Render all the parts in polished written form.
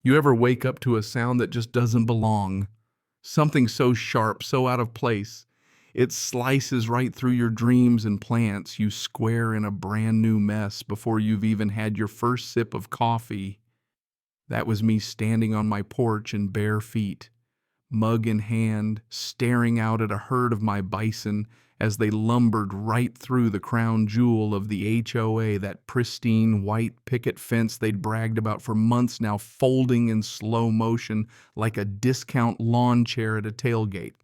You ever wake up to a sound that just doesn't belong? Something so sharp, so out of place. It slices right through your dreams and plans. You square in a brand new mess before you've even had your first sip of coffee. That was me standing on my porch in bare feet, mug in hand, staring out at a herd of my bison as they lumbered right through the crown jewel of the HOA, that pristine white picket fence they'd bragged about for months now, folding in slow motion like a discount lawn chair at a tailgate.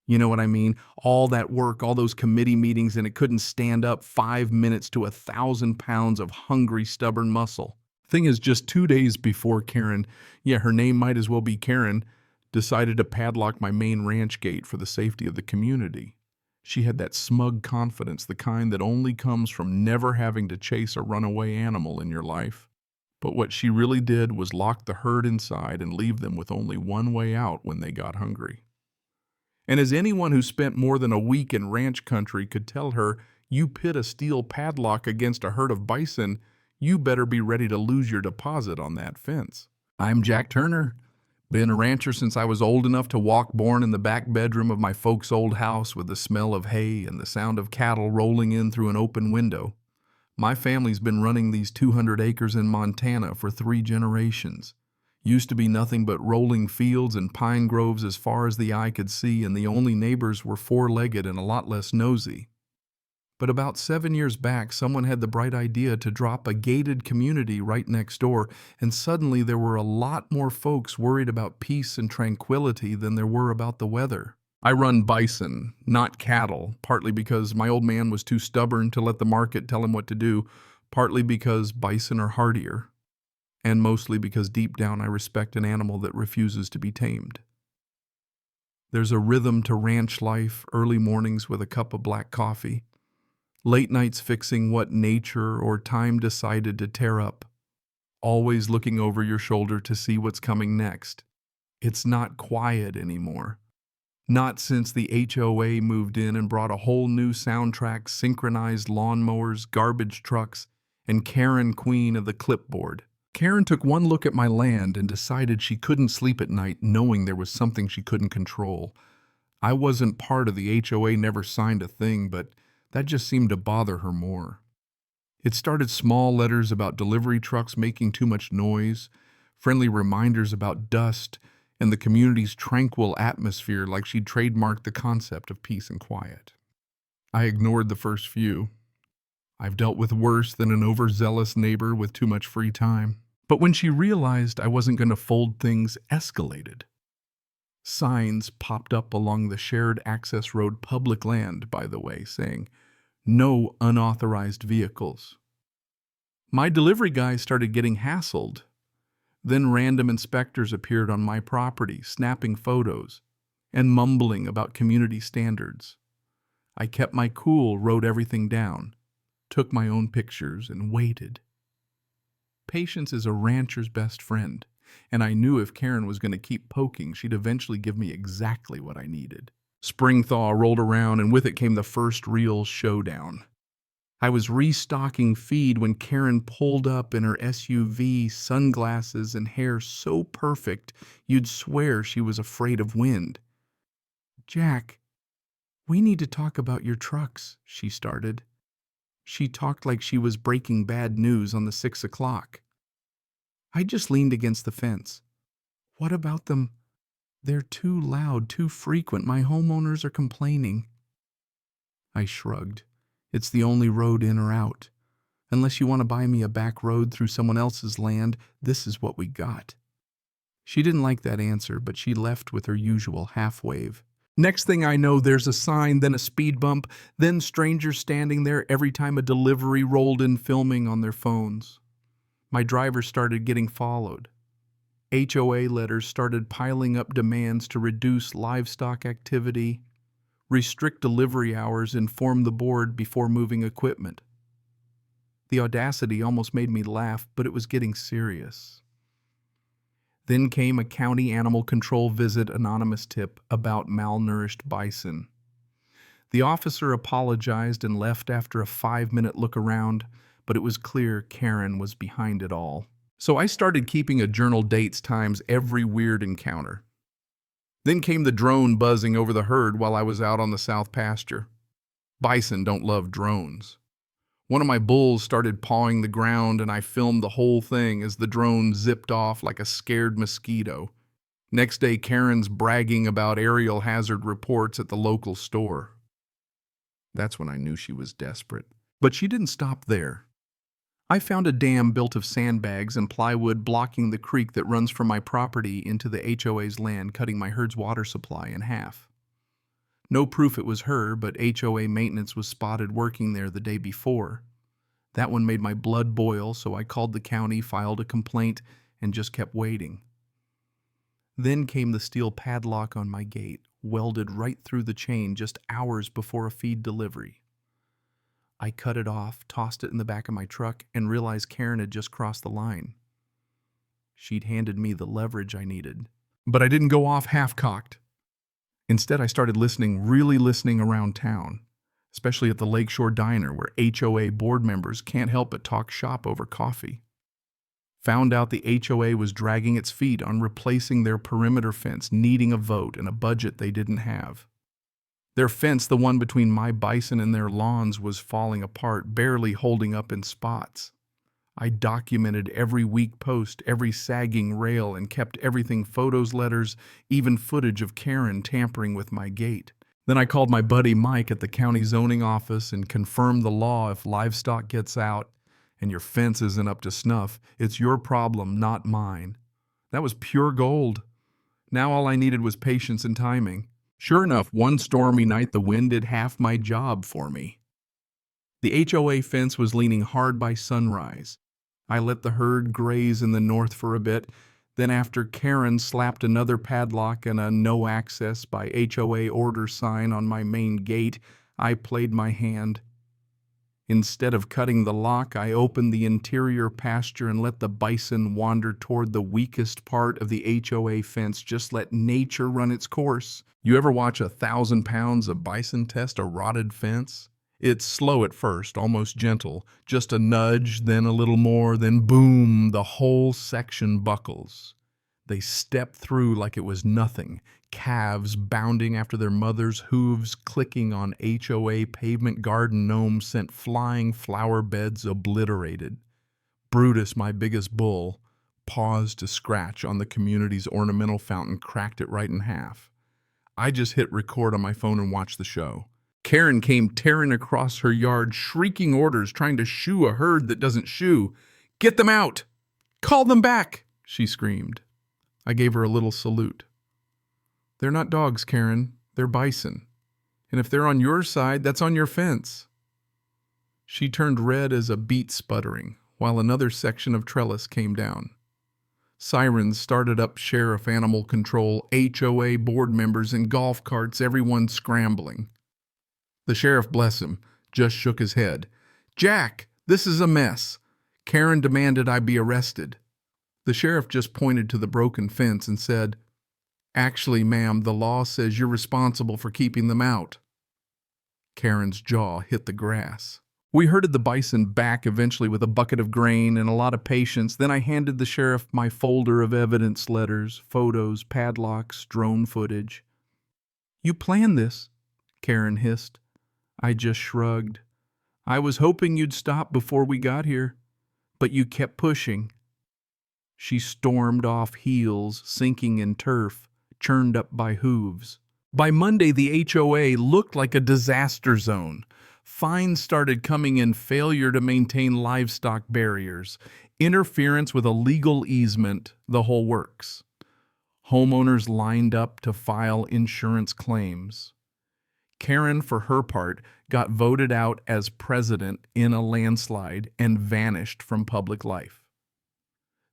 You know what I mean? All that work, all those committee meetings, and it couldn't stand up 5 minutes to 1,000 pounds of hungry, stubborn muscle. Thing is, just 2 days before Karen, yeah, her name might as well be Karen, decided to padlock my main ranch gate for the safety of the community. She had that smug confidence, the kind that only comes from never having to chase a runaway animal in your life. But what she really did was lock the herd inside and leave them with only one way out when they got hungry. And as anyone who spent more than a week in ranch country could tell her, you pit a steel padlock against a herd of bison, you better be ready to lose your deposit on that fence. I'm Jack Turner. Been a rancher since I was old enough to walk, born in the back bedroom of my folks' old house with the smell of hay and the sound of cattle rolling in through an open window. My family's been running these 200 acres in Montana for 3 generations. Used to be nothing but rolling fields and pine groves as far as the eye could see, and the only neighbors were 4-legged and a lot less nosy. But about 7 years back, someone had the bright idea to drop a gated community right next door, and suddenly there were a lot more folks worried about peace and tranquility than there were about the weather. I run bison, not cattle, partly because my old man was too stubborn to let the market tell him what to do, partly because bison are hardier, and mostly because deep down I respect an animal that refuses to be tamed. There's a rhythm to ranch life, early mornings with a cup of black coffee, late nights fixing what nature or time decided to tear up, always looking over your shoulder to see what's coming next. It's not quiet anymore. Not since the HOA moved in and brought a whole new soundtrack, synchronized lawnmowers, garbage trucks, and Karen, queen of the clipboard. Karen took one look at my land and decided she couldn't sleep at night knowing there was something she couldn't control. I wasn't part of the HOA, never signed a thing, but that just seemed to bother her more. It started small letters about delivery trucks making too much noise, friendly reminders about dust, and the community's tranquil atmosphere, like she'd trademarked the concept of peace and quiet. I ignored the first few. I've dealt with worse than an overzealous neighbor with too much free time. But when she realized I wasn't going to fold things, escalated. Signs popped up along the shared access road, public land, by the way, saying, "No unauthorized vehicles." My delivery guys started getting hassled. Then random inspectors appeared on my property, snapping photos and mumbling about community standards. I kept my cool, wrote everything down, took my own pictures, and waited. Patience is a rancher's best friend, and I knew if Karen was going to keep poking, she'd eventually give me exactly what I needed. Spring thaw rolled around, and with it came the first real showdown. I was restocking feed when Karen pulled up in her SUV, sunglasses and hair so perfect you'd swear she was afraid of wind. "Jack, we need to talk about your trucks," she started. She talked like she was breaking bad news on the 6 o'clock. I just leaned against the fence. "What about them? They're too loud, too frequent. My homeowners are complaining." I shrugged. "It's the only road in or out. Unless you want to buy me a back road through someone else's land, this is what we got." She didn't like that answer, but she left with her usual half wave. Next thing I know, there's a sign, then a speed bump, then strangers standing there every time a delivery rolled in, filming on their phones. My driver started getting followed. HOA letters started piling up, demands to reduce livestock activity, restrict delivery hours, inform the board before moving equipment. The audacity almost made me laugh, but it was getting serious. Then came a county animal control visit, anonymous tip about malnourished bison. The officer apologized and left after a 5-minute look around, but it was clear Karen was behind it all. So I started keeping a journal dates times every weird encounter. Then came the drone buzzing over the herd while I was out on the south pasture. Bison don't love drones. One of my bulls started pawing the ground and I filmed the whole thing as the drone zipped off like a scared mosquito. Next day, Karen's bragging about aerial hazard reports at the local store. That's when I knew she was desperate. But she didn't stop there. I found a dam built of sandbags and plywood blocking the creek that runs from my property into the HOA's land, cutting my herd's water supply in half. No proof it was her, but HOA maintenance was spotted working there the day before. That one made my blood boil, so I called the county, filed a complaint, and just kept waiting. Then came the steel padlock on my gate, welded right through the chain just hours before a feed delivery. I cut it off, tossed it in the back of my truck, and realized Karen had just crossed the line. She'd handed me the leverage I needed. But I didn't go off half-cocked. Instead, I started really listening around town, especially at the Lakeshore Diner where HOA board members can't help but talk shop over coffee. Found out the HOA was dragging its feet on replacing their perimeter fence, needing a vote and a budget they didn't have. Their fence, the one between my bison and their lawns, was falling apart, barely holding up in spots. I documented every weak post, every sagging rail, and kept everything: photos, letters, even footage of Karen tampering with my gate. Then I called my buddy Mike at the county zoning office and confirmed the law: if livestock gets out and your fence isn't up to snuff, it's your problem, not mine. That was pure gold. Now all I needed was patience and timing. Sure enough, one stormy night the wind did half my job for me. The HOA fence was leaning hard by sunrise. I let the herd graze in the north for a bit. Then after Karen slapped another padlock and a no access by HOA order sign on my main gate, I played my hand. Instead of cutting the lock, I opened the interior pasture and let the bison wander toward the weakest part of the HOA fence. Just let nature run its course. You ever watch 1,000 pounds of bison test a rotted fence? It's slow at first, almost gentle, just a nudge, then a little more, then boom, the whole section buckles. They step through like it was nothing, calves bounding after their mother's, hooves clicking on HOA pavement. Garden gnomes sent flying, flower beds obliterated. Brutus, my biggest bull, paused to scratch on the community's ornamental fountain, cracked it right in half. I just hit record on my phone and watched the show. Karen came tearing across her yard, shrieking orders, trying to shoo a herd that doesn't shoo. "Get them out! Call them back!" she screamed. I gave her a little salute. "They're not dogs, Karen. They're bison. And if they're on your side, that's on your fence." She turned red as a beet sputtering, while another section of trellis came down. Sirens started up, sheriff, animal control, HOA board members, and golf carts, everyone scrambling. The sheriff, bless him, just shook his head. "Jack, this is a mess. Karen demanded I be arrested." The sheriff just pointed to the broken fence and said, "Actually, ma'am, the law says you're responsible for keeping them out." Karen's jaw hit the grass. We herded the bison back eventually with a bucket of grain and a lot of patience. Then I handed the sheriff my folder of evidence: letters, photos, padlocks, drone footage. "You planned this," Karen hissed. I just shrugged. "I was hoping you'd stop before we got here, but you kept pushing." She stormed off, heels sinking in turf, churned up by hooves. By Monday, the HOA looked like a disaster zone. Fines started coming in: failure to maintain livestock barriers, interference with a legal easement, the whole works. Homeowners lined up to file insurance claims. Karen, for her part, got voted out as president in a landslide and vanished from public life.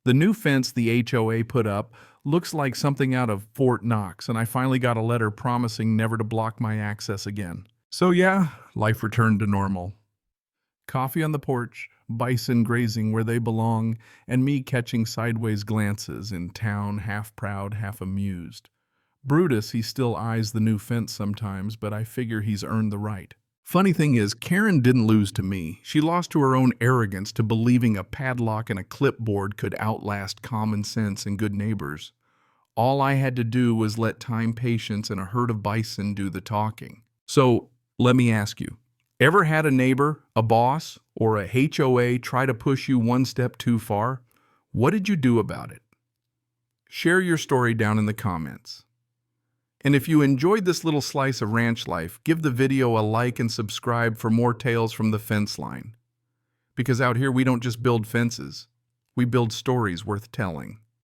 The new fence the HOA put up looks like something out of Fort Knox, and I finally got a letter promising never to block my access again. So yeah, life returned to normal. Coffee on the porch, bison grazing where they belong, and me catching sideways glances in town, half proud, half amused. Brutus, he still eyes the new fence sometimes, but I figure he's earned the right. Funny thing is, Karen didn't lose to me. She lost to her own arrogance to believing a padlock and a clipboard could outlast common sense and good neighbors. All I had to do was let time, patience, and a herd of bison do the talking. So, let me ask you, ever had a neighbor, a boss, or a HOA try to push you one step too far? What did you do about it? Share your story down in the comments. And if you enjoyed this little slice of ranch life, give the video a like and subscribe for more tales from the fence line. Because out here we don't just build fences, we build stories worth telling.